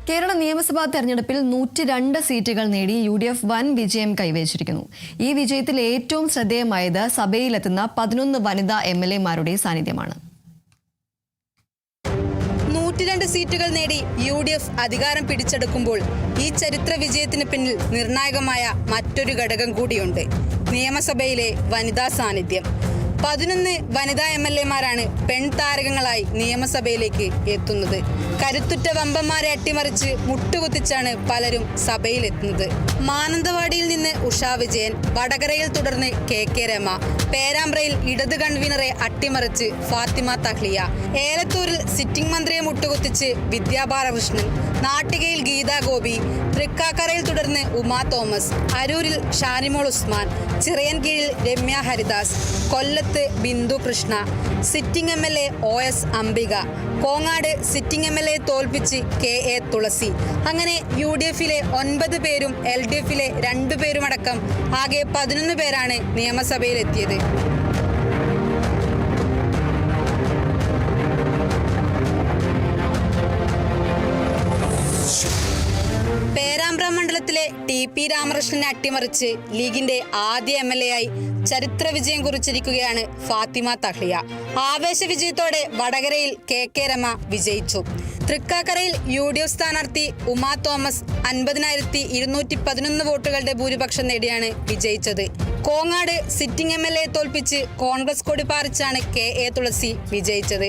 കേരള നിയമസഭാ തെരഞ്ഞെടുപ്പിൽ 102 സീറ്റുകൾ നേടി UDF വൻ വിജയം കൈവരിച്ചിരിക്കുന്നു. ഈ വിജയത്തിൽ ഏറ്റവും ശ്രദ്ധേയമായത് സഭയിലെത്തുന്ന 11 വനിതാ MLA-മാരുടെ സാന്നിധ്യമാണ്. 102 സീറ്റുകൾ നേടി UDF അധികാരം പിടിച്ചെടുക്കുമ്പോൾ ഈ ചരിത്ര വിജയത്തിന് പിന്നിൽ നിർണായകമായ മറ്റൊരു ഘടകം കൂടിയുണ്ട്. നിയമസഭയിലെ വനിതാ സാന്നിധ്യം. 11 വനിതാ MLA-മാരാണ് പെൺതാരകങ്ങളായി നിയമസഭയിലേക്ക് എത്തുന്നത്. കരുത്തുറ്റ വമ്പന്മാരെ അട്ടിമറിച്ച് മുട്ടുകുത്തിച്ചാണ് പലരും സഭയിലെത്തുന്നത്. മാനന്തവാടിയിൽ നിന്ന് ഉഷാ വിജയൻ, വടകരയിൽ തുടർന്ന് KK രമ, പേരാമ്പ്രയിൽ ഇടത് കൺവീനറെ അട്ടിമറിച്ച് ഫാത്തിമ തഹ്ലിയ, ഏലത്തൂരിൽ സിറ്റിംഗ് മന്ത്രിയെ മുട്ടുകുത്തിച്ച് വിദ്യാ ബാലകൃഷ്ണൻ, നാട്ടികയിൽ ഗീതാ ഗോപി, തൃക്കാക്കരയിൽ തുടർന്ന് ഉമാ തോമസ്, അരൂരിൽ ഷാനിമോൾ ഉസ്മാൻ, ചിറയൻകീഴിൽ രമ്യ ഹരിദാസ്, കൊല്ലത്ത് Bindu Krishna, sitting MLA OS Ambika, Kongad sitting MLA തോൽപ്പിച്ച് KA തുളസി. അങ്ങനെ UDF-ലെ 9 പേരും LDF-ലെ 2 പേരുമടക്കം ആകെ 11 പേരാണ് നിയമസഭയിലെത്തിയത്. പേരാമ്പ്ര മണ്ഡലത്തിലെ TP രാമകൃഷ്ണനെ അട്ടിമറിച്ച് ലീഗിന്റെ ആദ്യ MLA-ആയി ചരിത്ര വിജയം കുറിച്ചിരിക്കുകയാണ് ഫാത്തിമ തഹ്ലിയ. ആവേശ വിജയത്തോടെ വടകരയിൽ KK രമ വിജയിച്ചു. തൃക്കാക്കരയിൽ UDF സ്ഥാനാർത്ഥി ഉമാ തോമസ് 50,211 വോട്ടുകളുടെ ഭൂരിപക്ഷം നേടിയാണ് വിജയിച്ചത്. കോങ്ങാട് സിറ്റിംഗ് MLA തോൽപ്പിച്ച് കോൺഗ്രസ് കൊടി പാറിച്ചാണ് KA തുളസി വിജയിച്ചത്.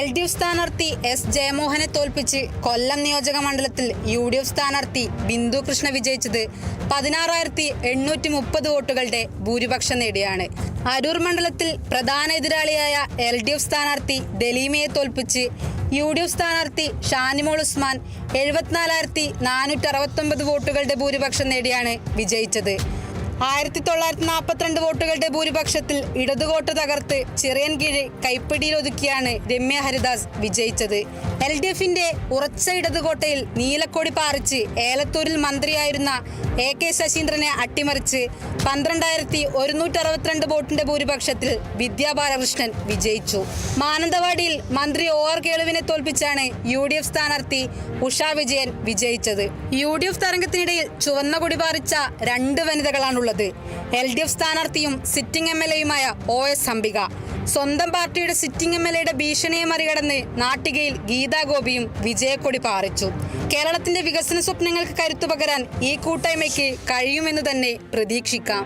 LDF സ്ഥാനാർത്ഥി S ജയമോഹനെ തോൽപ്പിച്ച് കൊല്ലം നിയോജക മണ്ഡലത്തിൽ UDF സ്ഥാനാർത്ഥി ബിന്ദു കൃഷ്ണ വിജയിച്ചത് 16,830 വോട്ടുകളുടെ ഭൂരിപക്ഷം നേടിയാണ്. അരൂർ മണ്ഡലത്തിൽ പ്രധാന എതിരാളിയായ LDF സ്ഥാനാർത്ഥി ദലീമയെ തോൽപ്പിച്ച് UDF സ്ഥാനാർത്ഥി ഷാനിമോൾ ഉസ്മാൻ 74,469 വോട്ടുകളുടെ ഭൂരിപക്ഷം നേടിയാണ് വിജയിച്ചത്. 1942 വോട്ടുകളുടെ ഭൂരിപക്ഷത്തിൽ ഇടതുകോട്ട തകർത്ത് ചിറയൻകീഴ് കൈപ്പിടിയിലൊതുക്കിയാണ് രമ്യ ഹരിദാസ് വിജയിച്ചത്. LDF-ന്റെ ഉറച്ച ഇടതുകോട്ടയിൽ നീലക്കൊടി പാറിച്ച് ഏലത്തൂരിൽ മന്ത്രിയായിരുന്ന AK ശശീന്ദ്രനെ അട്ടിമറിച്ച് 12,162 വോട്ടിന്റെ ഭൂരിപക്ഷത്തിൽ വിദ്യാ ബാലകൃഷ്ണൻ വിജയിച്ചു. മാനന്തവാടിയിൽ മന്ത്രി OR കേളുവിനെ തോൽപ്പിച്ചാണ് UDF സ്ഥാനാർത്ഥി ഉഷാ വിജയൻ വിജയിച്ചത്. UDF തരംഗത്തിനിടയിൽ ചുവന്ന കൊടി പാറിച്ച 2 വനിതകളാണുള്ളത്. LDF സ്ഥാനാർത്ഥിയും സിറ്റിംഗ് MLA-യുമായ OS അംബിക. സ്വന്തം പാർട്ടിയുടെ സിറ്റിംഗ് MLA-യുടെ ഭീഷണിയെ മറികടന്ന് നാട്ടികയിൽ ഗീതാ ഗോപിയും വിജയക്കൊടി പാറിച്ചു. കേരളത്തിന്റെ വികസന സ്വപ്നങ്ങൾക്ക് കരുത്തു പകരാൻ ഈ കൂട്ടായ്മയ്ക്ക് കഴിയുമെന്ന് തന്നെ പ്രതീക്ഷിക്കാം.